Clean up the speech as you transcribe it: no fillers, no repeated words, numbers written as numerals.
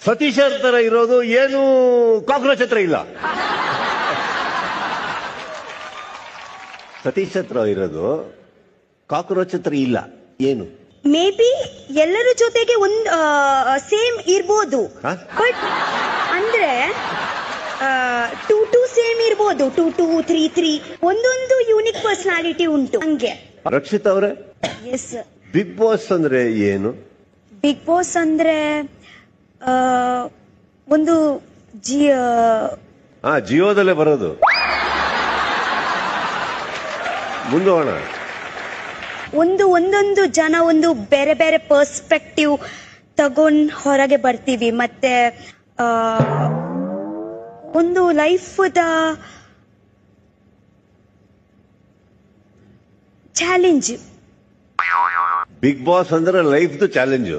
ಸತೀಶರ್ ತರ ಇರೋದು ಏನು ಕಾಕ್ರೋಚ್ ಹತ್ರ ಇಲ್ಲ. ಸತೀಶ್ ಹತ್ರ ಇರೋದು ಕಾಕ್ರೋಚ್ ಹತ್ರ ಇಲ್ಲ ಏನು? ಮೇ ಬಿ ಎಲ್ಲರ ಜೊತೆಗೆ ಒಂದು ಸೇಮ್ ಇರ್ಬೋದು, ಹಾ? ಬಟ್ ಅಂದ್ರೆ 2 ಸೇಮ್ ಇರ್ಬೋದು, 2 3 ಒಂದೊಂದು ಯೂನಿಕ್ ಪರ್ಸನಾಲಿಟಿ ಉಂಟು ಹಂಗೆ. ರಕ್ಷಿತ್ ಅವರೇ, ಎಸ್. ಬಿಗ್ ಬಾಸ್ ಅಂದ್ರೆ ಏನು? ಬಿಗ್ ಬಾಸ್ ಅಂದ್ರೆ ಒಂದು ಜಿಯೋದಲ್ಲೇ ಬರೋದು. ಮುಂದೋಣ. ಒಂದೊಂದು ಜನ ಒಂದು ಬೇರೆ ಬೇರೆ ಪರ್ಸ್ಪೆಕ್ಟಿವ್ ತಗೊಂಡ್ ಹೊರಗೆ ಬರ್ತೀವಿ. ಮತ್ತೆ ಒಂದು life the challenge. Bigg Boss ಅಂದ್ರೆ ಲೈಫ್ ದ ಚಾಲೆಂಜ್.